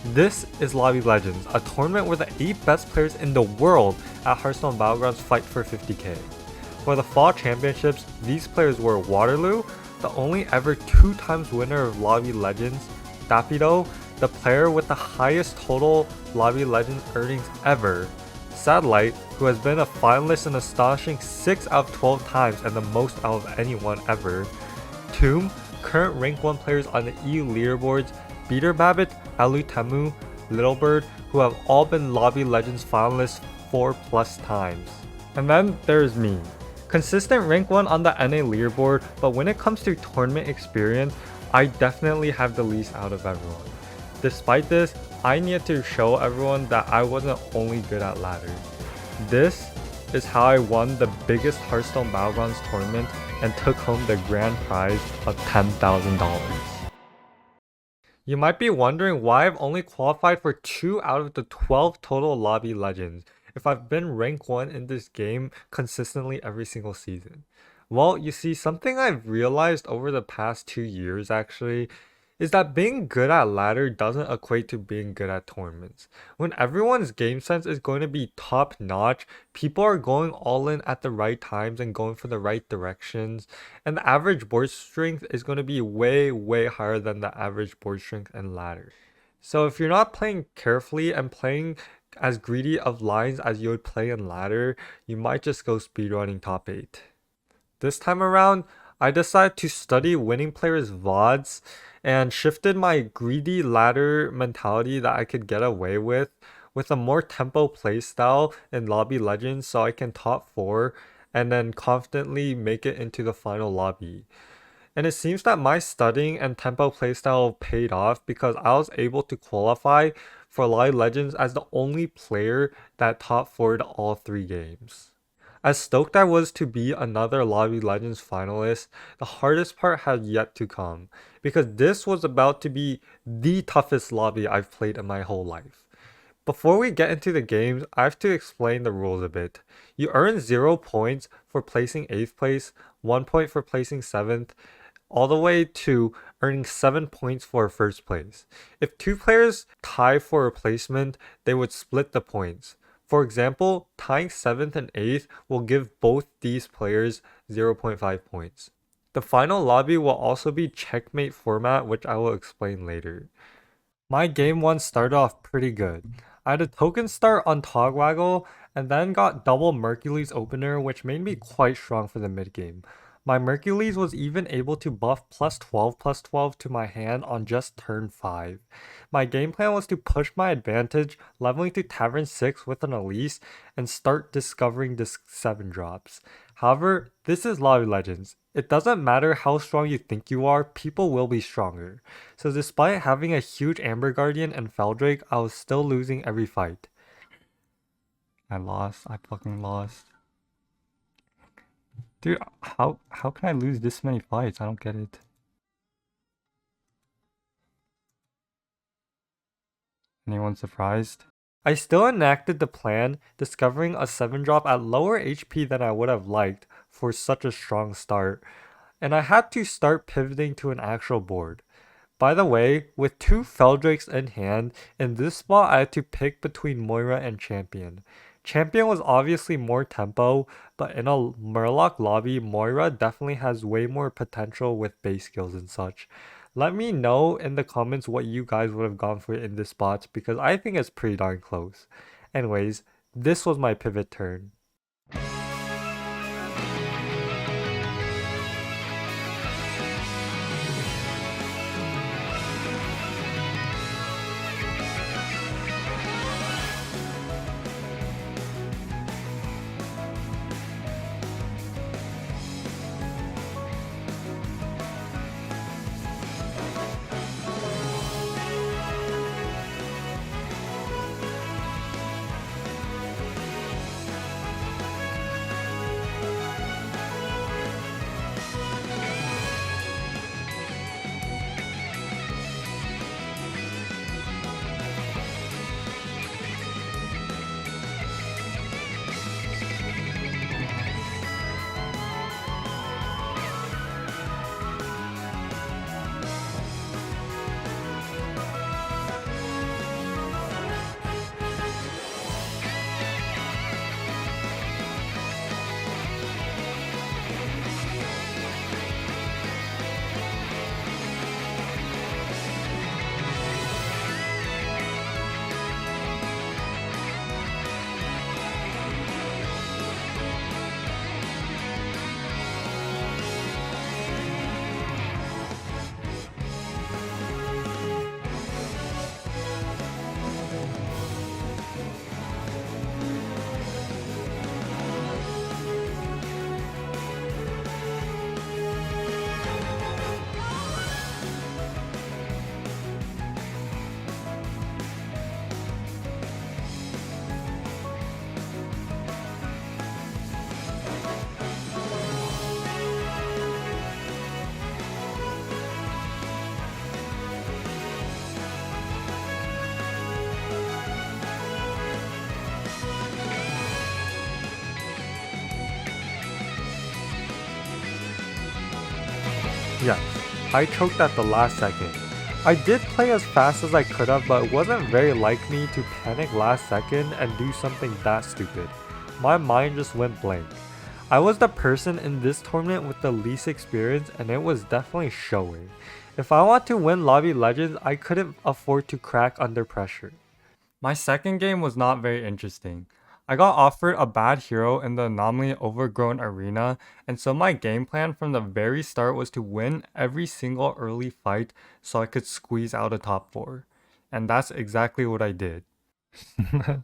This is Lobby Legends, a tournament where the 8 best players in the world at Hearthstone Battlegrounds fight for 50k. For the Fall Championships, these players were Waterloo, the only ever 2 times winner of Lobby Legends, Dapido, the player with the highest total Lobby Legends earnings ever, Satellite, who has been a finalist an astonishing 6 out of 12 times and the most out of anyone ever, Tomb, current rank 1 players on the EU leaderboards, Beterbabbit, Alutemu, Littlebird, who have all been Lobby Legends finalists 4+ times. And then there's me. Consistent rank 1 on the NA leaderboard, but when it comes to tournament experience, I definitely have the least out of everyone. Despite this, I needed to show everyone that I wasn't only good at ladder. This is how I won the biggest Hearthstone Battlegrounds tournament and took home the grand prize of $10,000. You might be wondering why I've only qualified for 2 out of the 12 total Lobby Legends if I've been rank 1 in this game consistently every single season. Well, you see, something I've realized over the past 2 years actually is that being good at ladder doesn't equate to being good at tournaments. When everyone's game sense is going to be top notch, people are going all in at the right times and going for the right directions, and the average board strength is going to be way higher than the average board strength in ladder. So if you're not playing carefully and playing as greedy of lines as you would play in ladder, you might just go speedrunning top 8. This time around, I decided to study winning players' VODs and shifted my greedy ladder mentality that I could get away with a more tempo playstyle in Lobby Legends so I can top 4 and then confidently make it into the final lobby. And it seems that my studying and tempo playstyle paid off because I was able to qualify for Lobby Legends as the only player that top 4'd all 3 games. As stoked I was to be another Lobby Legends finalist, the hardest part had yet to come, because this was about to be the toughest lobby I've played in my whole life. Before we get into the games, I have to explain the rules a bit. You earn 0 points for placing 8th place, 1 point for placing 7th, all the way to earning 7 points for 1st place. If 2 players tie for a placement, they would split the points. For example, tying 7th and 8th will give both these players 0.5 points. The final lobby will also be checkmate format, which I will explain later. My game 1 started off pretty good. I had a token start on Togwaggle and then got double Mercules opener, which made me quite strong for the mid game. My Mercules was even able to buff +12/+12 to my hand on just turn 5. My game plan was to push my advantage, leveling to Tavern 6 with an Elise, and start discovering disc 7 drops. However, this is Lobby Legends. It doesn't matter how strong you think you are, people will be stronger. So despite having a huge Amber Guardian and Feldrake, I was still losing every fight. I fucking lost. Dude, how can I lose this many fights? I don't get it. Anyone surprised? I still enacted the plan, discovering a 7 drop at lower HP than I would have liked for such a strong start, and I had to start pivoting to an actual board. By the way, with 2 Feldrakes in hand, in this spot I had to pick between Moira and Champion. Champion was obviously more tempo, but in a Murloc lobby, Moira definitely has way more potential with base skills and such. Let me know in the comments what you guys would have gone for in this spot because I think it's pretty darn close. Anyways, this was my pivot turn. Yes, I choked at the last second. I did play as fast as I could have, but it wasn't very like me to panic last second and do something that stupid. My mind just went blank. I was the person in this tournament with the least experience, and it was definitely showing. If I want to win Lobby Legends, I couldn't afford to crack under pressure. My second game was not very interesting. I got offered a bad hero in the anomaly overgrown arena, and so my game plan from the very start was to win every single early fight so I could squeeze out a top 4. And that's exactly what I did. A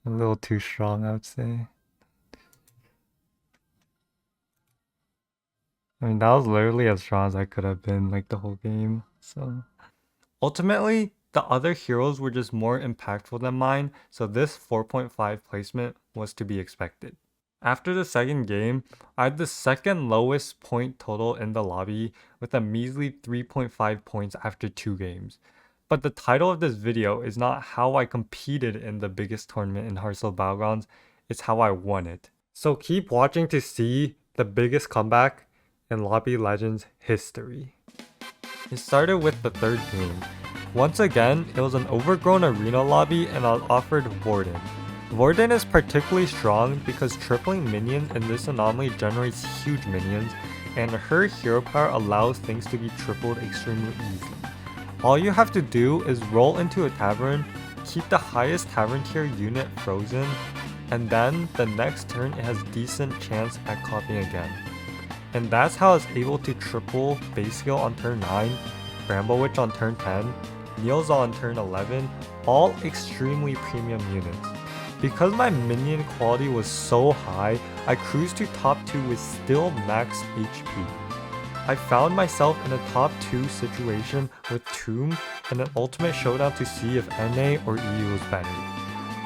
little too strong, I would say. I mean, that was literally as strong as I could have been, like, the whole game, so... Ultimately, the other heroes were just more impactful than mine, so this 4.5 placement was to be expected. After the second game, I had the second lowest point total in the lobby with a measly 3.5 points after 2 games. But the title of this video is not how I competed in the biggest tournament in Hearthstone Battlegrounds, it's how I won it. So keep watching to see the biggest comeback in Lobby Legends history. It started with the third game. Once again, it was an overgrown arena lobby and I was offered Warden. Warden is particularly strong because tripling minions in this anomaly generates huge minions, and her hero power allows things to be tripled extremely easily. All you have to do is roll into a tavern, keep the highest tavern tier unit frozen, and then the next turn it has decent chance at copying again. And that's how I was able to triple base skill on turn 9, Bramble Witch on turn 10, Neil's on turn 11, all extremely premium units. Because my minion quality was so high, I cruised to top 2 with still max HP. I found myself in a top 2 situation with Tomb and an ultimate showdown to see if NA or EU was better.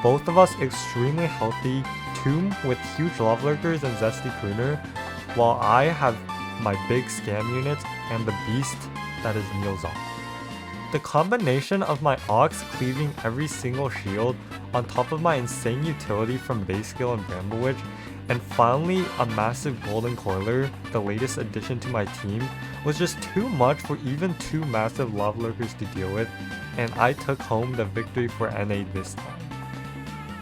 Both of us extremely healthy, Tomb with huge love lurkers and Zesty Crooner, while I have my big scam units and the beast that is Neil's. The combination of my Ox cleaving every single shield on top of my insane utility from base skill and Bramble Witch, and finally a massive golden coiler, the latest addition to my team, was just too much for even 2 massive love lurkers to deal with, and I took home the victory for NA this time.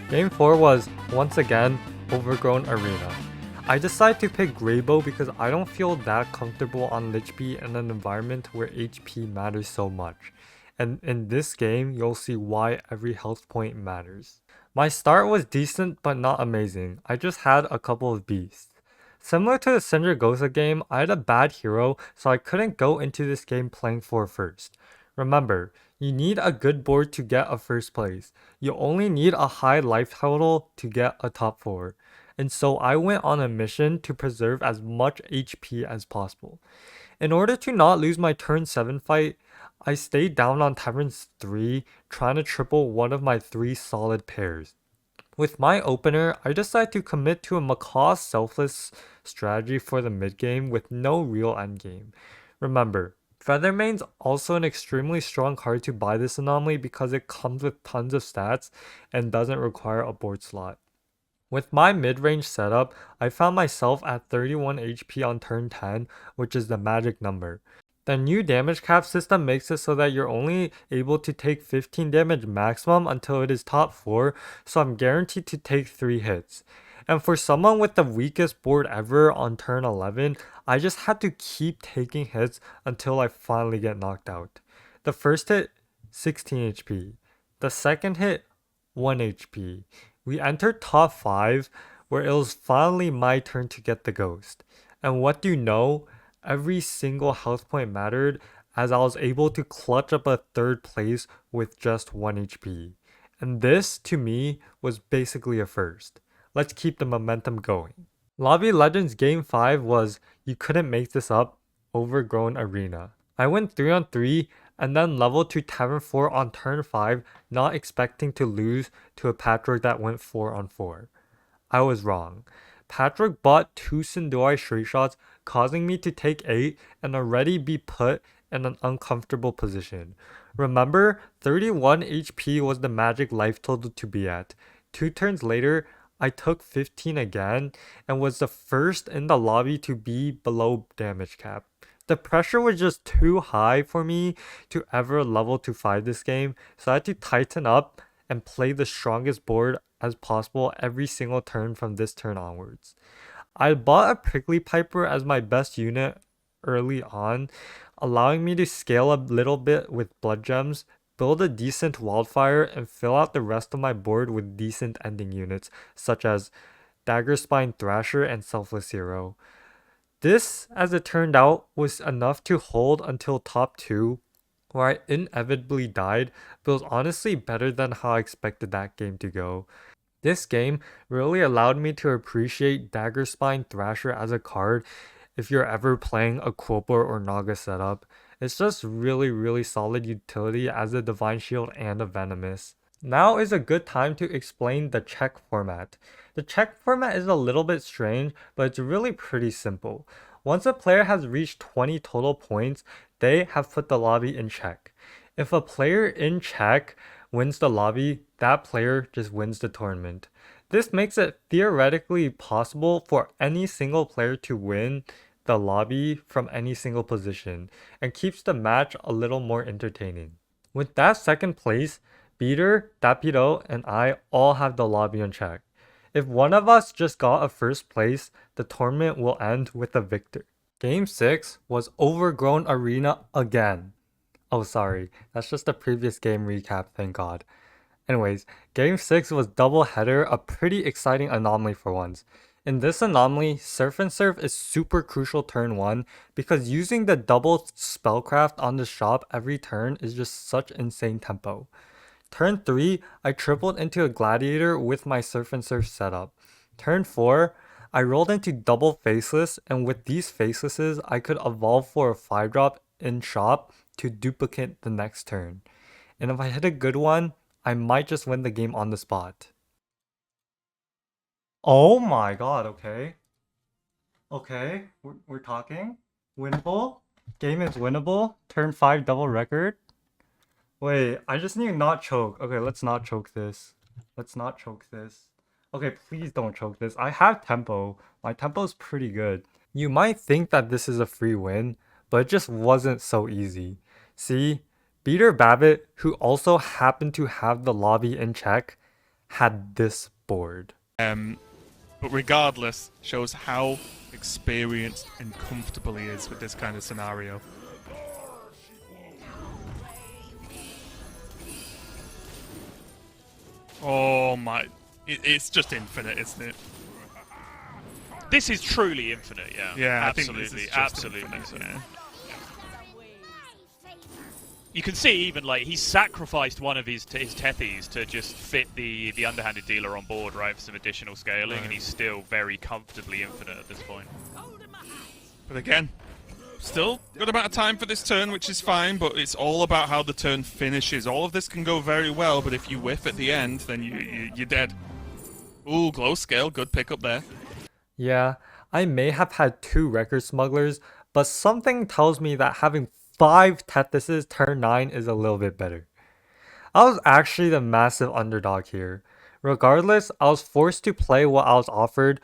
Game 4 was, once again, overgrown arena. I decided to pick Greybow because I don't feel that comfortable on Lich Bee in an environment where HP matters so much. And in this game, you'll see why every health point matters. My start was decent but not amazing. I just had a couple of beasts. Similar to the Syndragosa game, I had a bad hero, so I couldn't go into this game playing for first. Remember, you need a good board to get a first place. You only need a high life total to get a top 4. And so I went on a mission to preserve as much HP as possible. In order to not lose my turn 7 fight, I stayed down on Tavern 3 trying to triple one of my 3 solid pairs. With my opener, I decided to commit to a macaw selfless strategy for the mid game with no real endgame. Remember, Feathermane's also an extremely strong card to buy this anomaly because it comes with tons of stats and doesn't require a board slot. With my mid-range setup, I found myself at 31 HP on turn 10, which is the magic number. The new damage cap system makes it so that you're only able to take 15 damage maximum until it is top 4, so I'm guaranteed to take 3 hits. And for someone with the weakest board ever on turn 11, I just had to keep taking hits until I finally get knocked out. The first hit, 16 HP. The second hit, 1 HP. We entered top 5, where it was finally my turn to get the ghost. And what do you know? Every single health point mattered, as I was able to clutch up a 3rd place with just 1 HP. And this, to me, was basically a first. Let's keep the momentum going. Lobby Legends Game 5 was, you couldn't make this up, overgrown arena. I went 3 on 3 and then leveled to Tavern 4 on turn 5, not expecting to lose to a Patrick that went 4 on 4. I was wrong. Patrick bought 2 Sindoi straight shots, causing me to take 8 and already be put in an uncomfortable position. Remember, 31 HP was the magic life total to be at. 2 turns later, I took 15 again and was the first in the lobby to be below damage cap. The pressure was just too high for me to ever level to 5 this game, so I had to tighten up and play the strongest board as possible every single turn from this turn onwards. I bought a Prickly Piper as my best unit early on, allowing me to scale a little bit with blood gems, build a decent wildfire, and fill out the rest of my board with decent ending units such as Daggerspine Thrasher and Selfless Hero. This, as it turned out, was enough to hold until top 2, where I inevitably died, but was honestly better than how I expected that game to go. This game really allowed me to appreciate Daggerspine Thrasher as a card if you're ever playing a Quilper or Naga setup. It's just really solid utility as a Divine Shield and a Venomous. Now is a good time to explain the check format. The check format is a little bit strange, but it's really pretty simple. Once a player has reached 20 total points, they have put the lobby in check. If a player in check wins the lobby, that player just wins the tournament. This makes it theoretically possible for any single player to win the lobby from any single position, and keeps the match a little more entertaining. With that second place, Beater, Dapido, and I all have the lobby in check. If one of us just got a first place, the tournament will end with a victor. Game 6 was Overgrown Arena again. Oh sorry, that's just the previous game recap, thank god. Anyways, Game 6 was double header, a pretty exciting anomaly for once. In this anomaly, Surf and Surf is super crucial turn 1 because using the double spellcraft on the shop every turn is just such insane tempo. Turn 3, I tripled into a Gladiator with my Surf and Surf setup. Turn 4, I rolled into double Faceless, and with these Facelesses, I could evolve for a 5-drop in shop to duplicate the next turn. And if I hit a good one, I might just win the game on the spot. Oh my god, okay. Okay, we're talking. Winnable? Game is winnable? Turn 5 double record? Wait, I just need to not choke. Okay, let's not choke this. Let's not choke this. Okay, please don't choke this. I have tempo. My tempo is pretty good. You might think that this is a free win, but it just wasn't so easy. See, Beterbabbit, who also happened to have the lobby in check, had this board. But regardless, shows how experienced and comfortable he is with this kind of scenario. Oh my, it's just infinite, isn't it? This is truly infinite, yeah. Yeah, absolutely, absolutely. Infinite, yeah. You can see even like he sacrificed one of his Tethies to just fit the underhanded dealer on board, right, for some additional scaling, and he's still very comfortably infinite at this point. But again, still good amount of time for this turn, which is fine, but it's all about how the turn finishes. All of this can go very well, but if you whiff at the end, then you're dead. Ooh, glow scale, good pickup there. Yeah, I may have had 2 record smugglers, but something tells me that having 5 Tethises turn 9 is a little bit better. I was actually the massive underdog here. Regardless, I was forced to play what I was offered,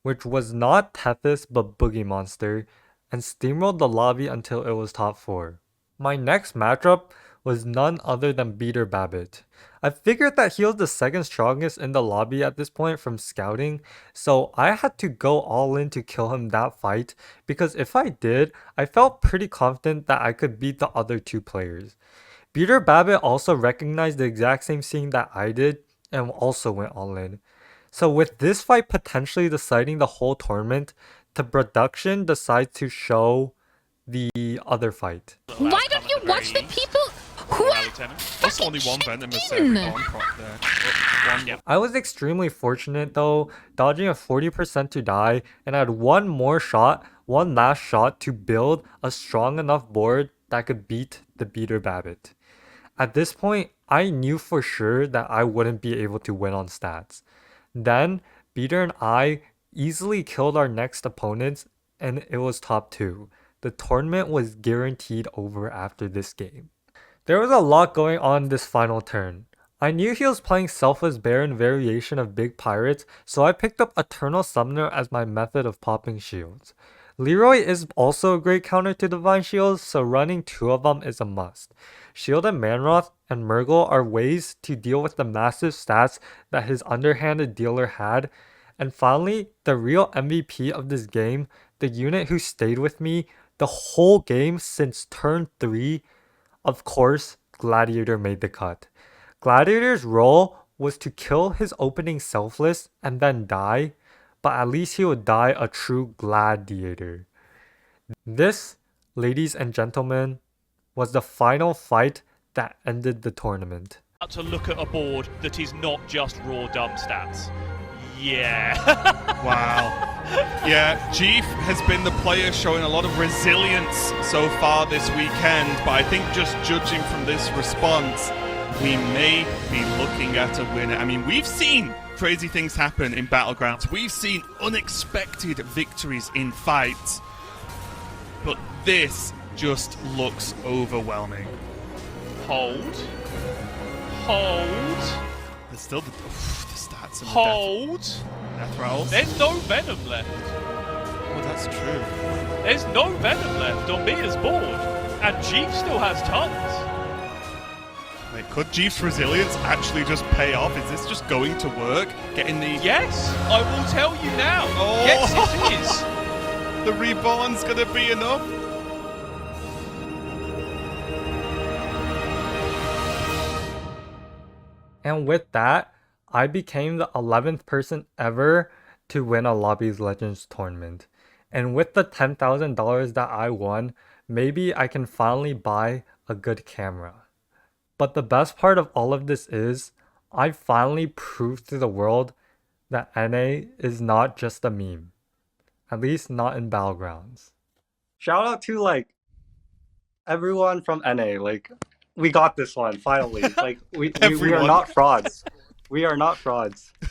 which was not Tethys but Boogie Monster, and steamrolled the lobby until it was top 4. My next matchup was none other than Beterbabbit. I figured that he was the second strongest in the lobby at this point from scouting, so I had to go all in to kill him that fight, because if I did, I felt pretty confident that I could beat the other 2 players. Beterbabbit also recognized the exact same scene that I did, and also went all in. So with this fight potentially deciding the whole tournament, the production decides to show the other fight. Why don't you watch the people who are That's only one venomous every prop there. I was extremely fortunate though, dodging a 40% to die, and I had one last shot to build a strong enough board that could beat the Beterbabbit. At this point, I knew for sure that I wouldn't be able to win on stats. Then, Beater and I easily killed our next opponents, and it was top 2. The tournament was guaranteed over after this game. There was a lot going on this final turn. I knew he was playing Selfless Baron variation of Big Pirates, so I picked up Eternal Summoner as my method of popping shields. Leroy is also a great counter to Divine Shields, so running 2 of them is a must. Shield and Manroth and Murgle are ways to deal with the massive stats that his underhanded dealer had. And finally, the real MVP of this game, the unit who stayed with me the whole game since turn 3, of course, Gladiator made the cut. Gladiator's role was to kill his opening selfless and then die, but at least he would die a true gladiator. This, ladies and gentlemen, was the final fight that ended the tournament. To look at a board that is not just raw dumb stats. Yeah. Wow. Yeah, Jeef has been the player showing a lot of resilience so far this weekend, but I think just judging from this response, we may be looking at a winner. I mean, we've seen crazy things happen in Battlegrounds. We've seen unexpected victories in fights, but this just looks overwhelming. Hold. There's still the stats and Hold. the death rolls. There's no venom left. Oh, that's true. There's no venom left on Mia's board. And Jeef still has tons. Wait, could Jeef's resilience actually just pay off? Is this just going to work? Getting the... Yes, I will tell you now. Oh. Yes, it is. The reborn's gonna be enough. And with that, I became the 11th person ever to win a Lobbies Legends tournament. And with the $10,000 that I won, maybe I can finally buy a good camera. But the best part of all of this is, I finally proved to the world that NA is not just a meme. At least not in Battlegrounds. Shout out to like everyone from NA. Like, we got this one finally. Like we are Everyone. not frauds. We are not frauds.